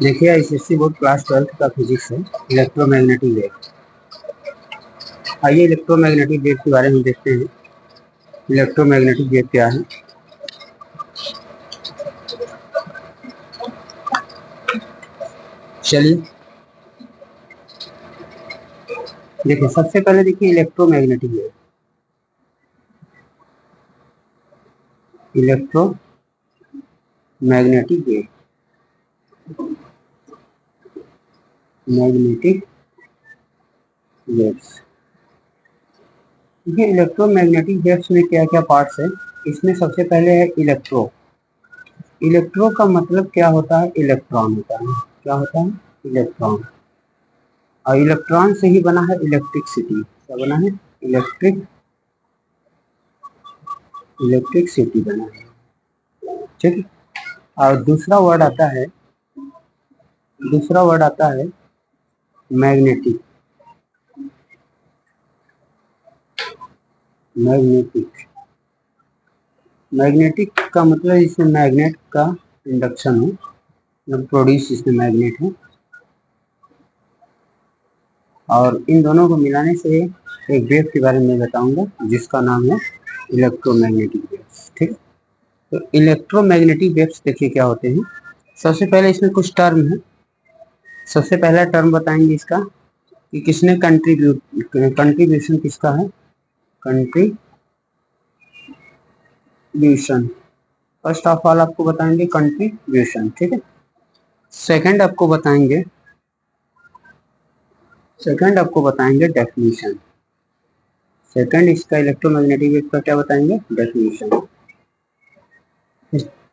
देखिए ICSC board class 12 का physics है, इलेक्ट्रोमैग्नेटिक वेव। आइए इलेक्ट्रोमैग्नेटिक वेव के बारे में देखते हैं। इलेक्ट्रोमैग्नेटिक वेव क्या है। चलिए देखिए, सबसे पहले देखिए electromagnetic wave. Electromagnetic wave, magnetic waves. देखिए इलेक्ट्रोमैग्नेटिक वेव्स में क्या क्या पार्ट्स है। इसमें सबसे पहले है इलेक्ट्रो। इलेक्ट्रो का मतलब क्या होता है, इलेक्ट्रॉन होता है। क्या होता है, इलेक्ट्रॉन। और इलेक्ट्रॉन से ही बना है इलेक्ट्रिसिटी। क्या बना है, इलेक्ट्रिसिटी बना है। ठीक है। और दूसरा वर्ड आता है मैग्नेटिक। मैग्नेटिक मैग्नेटिक का मतलब इसमें मैग्नेट का इंडक्शन हो, मतलब प्रोड्यूस इसमें मैग्नेट है। और इन दोनों को मिलाने से एक वेव के बारे में बताऊंगा जिसका नाम है इलेक्ट्रोमैग्नेटिक वेव्स। ठीक। तो इलेक्ट्रोमैग्नेटिक वेव्स देखिए क्या होते हैं। सबसे पहले इसमें कुछ टर्म है। सबसे पहला टर्म बताएंगे इसका कि किसने कंट्रीब्यूशन किसका है, कंट्रीब्यूशन। फर्स्ट ऑफ ऑल आपको बताएंगे कंट्रीब्यूशन। ठीक है। सेकंड आपको बताएंगे डेफिनेशन। सेकंड इसका इलेक्ट्रोमैग्नेटिक वेव का क्या बताएंगे, डेफिनेशन।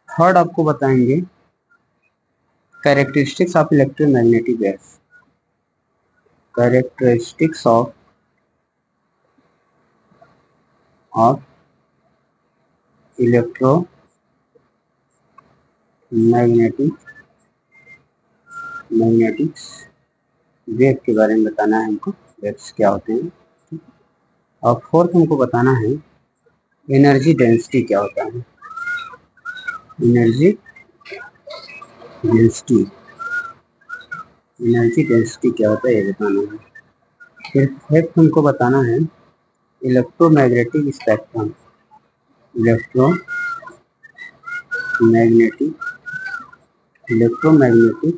थर्ड आपको बताएंगे characteristics of electromagnetic waves. Characteristics of magnetics wave के बारे में बताना है हमको, वेव्स क्या होते हैं। और फोर्थ हमको बताना है एनर्जी डेंसिटी क्या होता है। एनर्जी डेंसिटी क्या होता है ये बताना है। फिर फिफ्थ हमको बताना है इलेक्ट्रोमैग्नेटिक स्पेक्ट्रम। Electromagnetic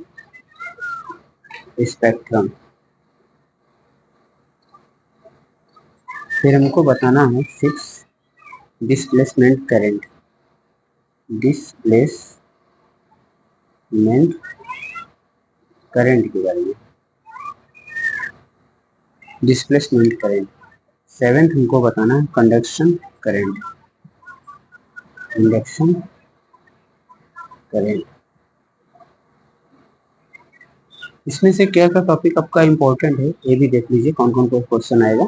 spectrum. फिर हमको बताना है six displacement current. Displacement current के बारे में, डिस्प्लेसमेंट करंट। सेवेंथ हमको बताना है कंडक्शन करंट। इसमें से क्या क्या टॉपिक आपका इम्पोर्टेंट है ये भी देख लीजिए, कौन कौन क्वेश्चन आएगा।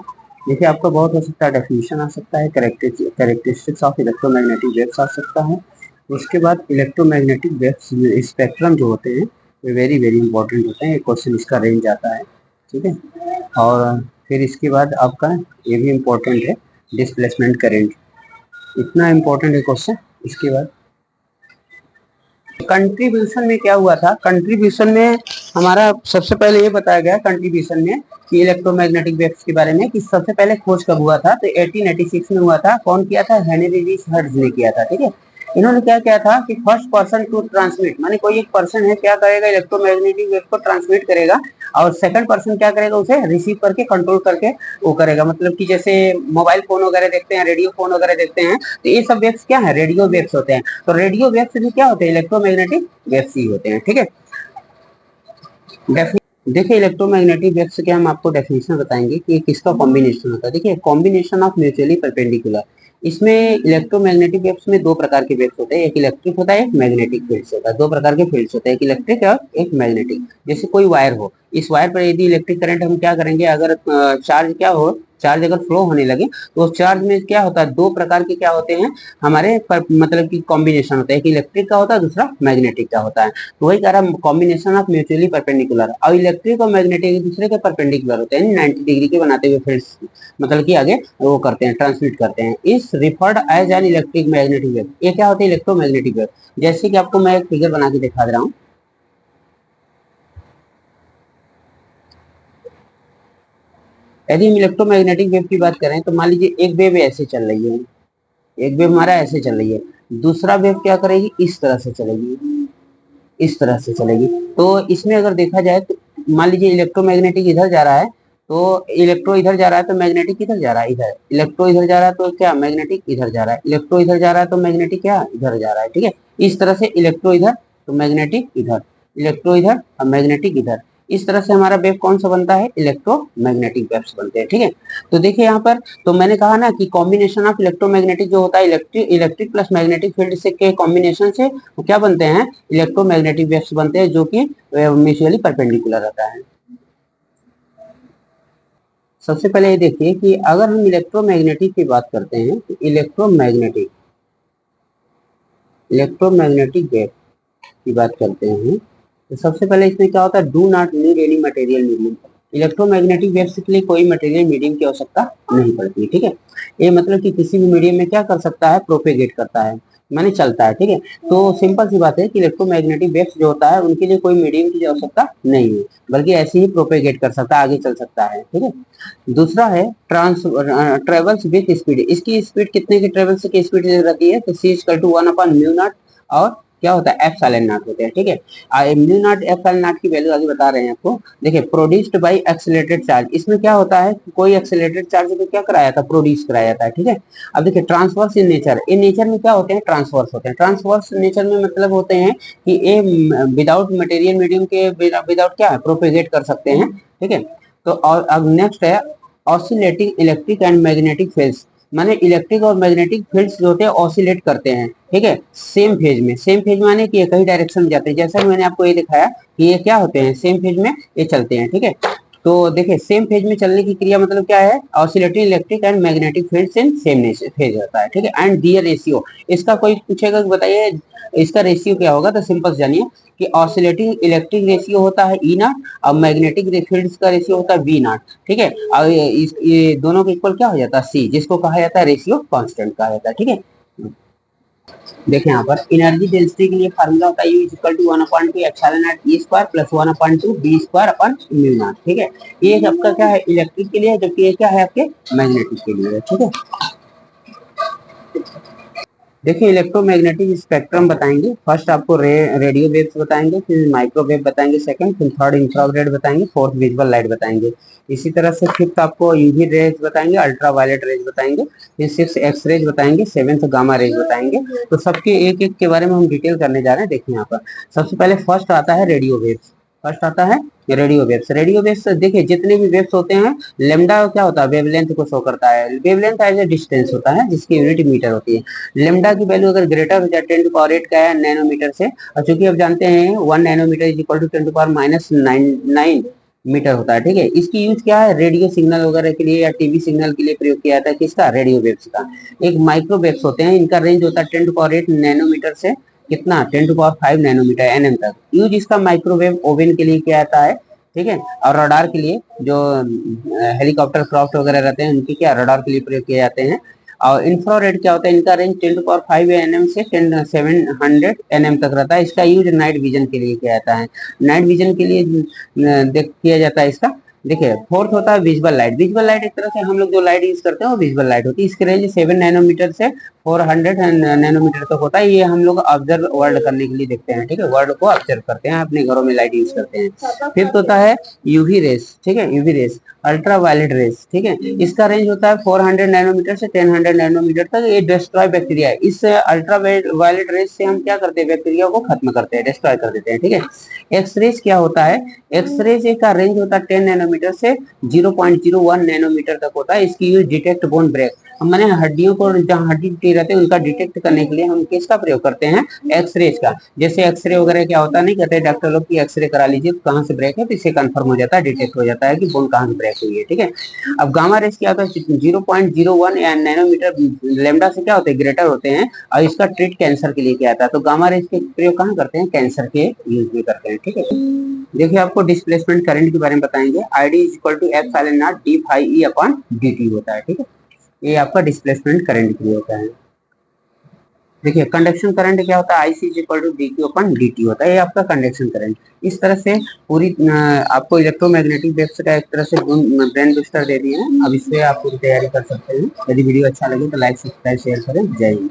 देखिए आपका बहुत हो सकता है डेफिनेशन आ सकता है, कैरेक्टरिस्टिक्स ऑफ इलेक्ट्रोमैग्नेटिक वेव्स आ सकता है। उसके बाद इलेक्ट्रोमैग्नेटिक वेव्स स्पेक्ट्रम जो होते हैं ये वेरी वेरी इंपॉर्टेंट होते हैं। एक क्वेश्चन इसका रेंज आता है। ठीक है। और फिर इसके बाद आपका ये भी इम्पोर्टेंट है डिस्प्लेसमेंट करेंट, इतना इम्पोर्टेंट है क्वेश्चन। इसके बाद कंट्रीब्यूशन में क्या हुआ था, कंट्रीब्यूशन में हमारा सबसे पहले ये बताया गया कंट्रीब्यूशन में कि इलेक्ट्रोमैग्नेटिक वेव्स के बारे में कि सबसे पहले खोज कब हुआ था, तो 1886 में हुआ था। कौन किया था, हेनरी रीच हर्ट्ज ने किया था। ठीक है। इन्होंने क्या किया था कि फर्स्ट पर्सन टू ट्रांसमिट, माने कोई एक पर्सन है क्या करेगा, इलेक्ट्रोमैग्नेटिक वेव को ट्रांसमिट करेगा और सेकंड पर्सन क्या करेगा, उसे रिसीव करके कंट्रोल करके वो करेगा। मतलब कि जैसे मोबाइल फोन वगैरह देखते हैं, रेडियो फोन वगैरह देखते हैं, तो ये सब वेव्स क्या है, रेडियो वेव्स होते हैं। तो रेडियो वेव्स भी क्या होते हैं, इलेक्ट्रोमैग्नेटिक वेव्स ही होते हैं। ठीक है। देखिए इलेक्ट्रोमैग्नेटिक वेव्स से क्या हम आपको डेफिनेशन बताएंगे कि किसका कॉम्बिनेशन होता है। देखिए कॉम्बिनेशन ऑफ म्यूचुअली परपेंडिकुलर। इसमें इलेक्ट्रोमैग्नेटिक वेव्स में दो प्रकार के वेव्स होते हैं, एक इलेक्ट्रिक होता है, एक मैग्नेटिक फील्ड्स होता है। दो प्रकार के फील्ड्स होते हैं, एक इलेक्ट्रिक और एक मैग्नेटिक। जैसे कोई वायर हो, इस वायर पर यदि इलेक्ट्रिक करंट हम क्या करेंगे, अगर चार्ज क्या हो, चार्ज अगर फ्लो होने लगे तो उस चार्ज में क्या होता है, दो प्रकार के क्या होते हैं हमारे मतलब कि कॉम्बिनेशन होता है, एक इलेक्ट्रिक का होता है, दूसरा मैग्नेटिक का होता है। तो वही कह रहा कॉम्बिनेशन ऑफ म्यूचुअली परपेंडिकुलर, और इलेक्ट्रिक और मैग्नेटिक एक दूसरे के परपेंडिकुलर होते हैं, 90 डिग्री के बनाते हुए फील्ड्स मतलब कि आगे वो करते हैं, ट्रांसमिट करते हैं। Is referred as an electric magnetic wave, ये क्या होता है इलेक्ट्रोमैग्नेटिक वेव। जैसे कि आपको मैं एक फिगर बना के दिखा दे रहा हूँ। यदि हम इलेक्ट्रोमैग्नेटिक वेव की बात करें तो मान लीजिए एक वेव ऐसे चल रही है, एक वेव हमारा ऐसे चल रही है, दूसरा वेव क्या करेगी, इस तरह से चलेगी, इस तरह से चलेगी। तो इसमें अगर देखा जाए तो मान लीजिए इलेक्ट्रोमैग्नेटिक इधर जा रहा है, तो इलेक्ट्रो इधर जा रहा है तो मैग्नेटिक इधर जा रहा है, इधर इलेक्ट्रो इधर जा रहा है तो क्या मैग्नेटिक इधर जा रहा है, इलेक्ट्रो इधर जा रहा है तो मैग्नेटिक क्या इधर जा रहा है। ठीक है, इस तरह से इलेक्ट्रो इधर तो मैग्नेटिक इधर, इलेक्ट्रो इधर और मैग्नेटिक इधर, इस तरह से हमारा वेव कौन सा बनता है, इलेक्ट्रोमैग्नेटिक वेव्स बनते हैं। ठीक है, तो देखिए यहाँ पर तो मैंने कहा ना कि कॉम्बिनेशन ऑफ इलेक्ट्रोमैग्नेटिक जो होता है, इलेक्ट्रिक प्लस मैग्नेटिक फील्ड से के कॉम्बिनेशन से वो क्या बनते हैं, इलेक्ट्रोमैग्नेटिक वेव्स बनते हैं, जो कि म्यूचुअली परपेंडिकुलर रहता है। सबसे पहले ये देखिए कि अगर हम इलेक्ट्रोमैग्नेटिक की बात करते हैं तो इलेक्ट्रोमैग्नेटिक वेव की बात करते हैं तो सबसे पहले इसमें क्या होता है, do not need any material medium. Electromagnetic waves के लिए कोई मटेरियल मीडियम की आवश्यकता नहीं पड़ती है। ठीक है, ये मतलब कि किसी भी मीडियम में क्या कर सकता है, प्रोपेगेट करता है, माने चलता है। ठीक है, तो सिंपल सी बात है कि इलेक्ट्रोमैग्नेटिक वेव्स जो होता है उनके लिए कोई मीडियम की आवश्यकता नहीं है, बल्कि ऐसे ही प्रोपेगेट कर सकता है, आगे चल सकता है। ठीक है, दूसरा है ट्रेवल्स विथ स्पीड, इसकी स्पीड कितने की ट्रेवल्स की स्पीड रहती है, तो सी इक्वल टू 1/μ0 और क्या होता है एप्सिलॉन नॉट होता है। ठीक है, म्यू नॉट एप्सिलॉन नॉट की वैल्यू आगे बता रहे हैं आपको। देखिए प्रोड्यूस्ड बाय एक्सेलरेटेड चार्ज, इसमें क्या होता है, कोई एक्सेलरेटेड चार्ज को क्या कराया था, प्रोड्यूस कराया जाता है। ठीक है, अब देखिए transverse in nature, in nature में क्या होते हैं, ट्रांसवर्स होते हैं। ट्रांसवर्स नेचर में मतलब होते हैं कि ये विदाउट मटेरियल मीडियम के विदाउट क्या है, प्रोपेगेट कर सकते हैं। ठीक है, तो और अब नेक्स्ट है oscillating electric and magnetic fields, माने इलेक्ट्रिक और मैग्नेटिक फील्ड्स जो होते हैं ऑसिलेट करते हैं। ठीक है, सेम फेज में, सेम फेज माने कि ये कई डायरेक्शन में जाते हैं, जैसा मैंने आपको ये दिखाया कि ये क्या होते हैं, सेम फेज में ये चलते हैं। ठीक है, तो देखिए सेम फेज में चलने की क्रिया मतलब क्या है, oscillating electric and magnetic fields in same phase होता है। ठीक है, एंड दियर रेशियो, इसका कोई पूछेगा कि बताइए इसका रेशियो क्या होगा, तो सिंपल जानिए कि ऑसिलेटिंग इलेक्ट्रिक रेशियो होता है ई नॉट और मैग्नेटिक फील्ड्स का रेशियो होता है वी नॉट। ठीक है, और ये दोनों के इक्वल क्या हो जाता है, सी, जिसको कहा जाता है रेशियो कांस्टेंट कहा जाता है। ठीक है, देखें यहाँ पर एनर्जी डेंसिटी के लिए फार्मूला होता है U is equal to 1/2 epsilon naught E square plus 1/2 B square upon mu naught. ठीक है, ये आपका क्या है, इलेक्ट्रिक के लिए, जबकि ये क्या है आपके मैग्नेटिक के लिए। ठीक है, देखिए इलेक्ट्रोमैग्नेटिक स्पेक्ट्रम बताएंगे, फर्स्ट आपको रेडियो वेव्स बताएंगे, फिर माइक्रोवेव बताएंगे सेकंड, फिर थर्ड इंफ्रारेड बताएंगे, फोर्थ विजुअल लाइट बताएंगे। इसी तरह से फिफ्थ आपको यूवी रेज बताएंगे, अल्ट्रा वायलेट रेज बताएंगे, फिर सिक्स एक्स रेज बताएंगे, सेवेंथ गामा रेज बताएंगे। तो सबके एक एक के बारे में हम डिटेल करने जा रहे हैं। देखिए यहाँ पर सबसे पहले फर्स्ट आता है रेडियो वेव्स, फर्स्ट आता है रेडियो वेव्स। रेडियो वेव्स देखिए जितने भी वेव्स होते हैं, लेमडा क्या होता है, वेवलेंथ को शो करता है, वेवलेंथ एज ए डिस्टेंस होता है जिसकी यूनिट मीटर होती है। लेमडा की वैल्यू अगर ग्रेटर हो जाए 10⁸ का है नैनोमीटर से, और चूंकि आप जानते हैं 1 nanometre is equal to 10⁻⁹ metre होता है। ठीक है, इसकी यूज क्या है, रेडियो सिग्नल वगैरह के लिए या टीवी सिग्नल के लिए प्रयोग किया जाता है, किसका, रेडियो वेव्स का। एक माइक्रोवेव्स होते हैं, इनका रेंज होता है 10⁸ नैनोमीटर से कितना, 10⁵ नैनोमीटर एनएम तक। यूज इसका माइक्रोवेव ओवन के लिए किया जाता है। ठीक है, और रडार के लिए, जो हेलीकॉप्टर क्राफ्ट वगैरह रहते हैं उनके क्या रडार के लिए प्रयोग किए जाते हैं। और इंफ्रारेड क्या होता है, इनका रेंज 10⁵ एनएम से 700 एनएम तक रहता है। इसका यूज नाइट विजन के लिए किया जाता है, नाइट विजन के लिए देख किया जाता है इसका। देखिए फोर्थ होता है विजुअल लाइट, विजुअल लाइट एक तरह से हम लोग जो लाइट यूज करते हैं वो विजुअल लाइट होती है। इसकी रेंज 7 नैनोमीटर से 400 नैनोमीटर तक होता है। ये हम लोग ऑब्जर्व वर्ल्ड करने के लिए देखते हैं। ठीक है, वर्ल्ड को ऑब्जर्व करते हैं, अपने घरों में लाइट यूज करते हैं। फिफ्थ होता है यूवी रेस। ठीक है, UV rays, ultraviolet rays. ठीक है, इसका रेंज होता है 400 नैनोमीटर से 1000 नैनोमीटर तक। ये डिस्ट्रॉय बैक्टीरिया है, इस अल्ट्रा वायलेट रेस से हम क्या करते हैं, बैक्टीरिया को खत्म करते हैं, डिस्ट्रॉय कर देते हैं। ठीक है, एक्सरेज क्या होता है, एक्सरेज का रेंज होता है 10 नैनोमीटर से 0.01 नैनोमीटर तक होता है। इसकी यूज डिटेक्ट बोन ब्रेक, मैंने हड्डियों को, जहाँ हड्डी टूटी रहती है उनका डिटेक्ट करने के लिए हम किसका प्रयोग करते हैं, एक्सरेज का। जैसे एक्सरे वगैरह क्या होता है, नहीं कहते डॉक्टर लोग की एक्सरे करा लीजिए तो कहाँ से ब्रेक है, तो इससे कंफर्म हो जाता है, डिटेक्ट हो जाता है कि बोन कहाँ से ब्रेक हुई है, ठीक है। अब गामा रेज क्या होता है, 0.01 या नैनोमीटर लेमडा से क्या होते हैं, ग्रेटर होते हैं, और इसका ट्रीट कैंसर के लिए किया जाता है। तो गामा रेज के प्रयोग कहाँ करते हैं, कैंसर के यूज में करते हैं, ठीक है। देखिए आपको डिस्प्लेसमेंट करंट के बारे में बताएंगे। I is equal to F sine not D phi E upon D T होता है, ठीक है। ये आपका डिस्प्लेसमेंट करंट के लिए होता है। देखिए कंडक्शन करंट क्या होता है, I C is equal to D Q upon D T होता है, ये आपका कंडक्शन करंट। इस तरह से पूरी आपको इलेक्ट्रोमैग्नेटिक वेव्स का एक तरह से ब्रेन बूस्टर दे दिए हैं। अब इससे आप पूरी तैयारी कर सकते हैं। यदि वीडियो अच्छा लगे तो लाइक सब्सक्राइब शेयर करें। जय हिंद।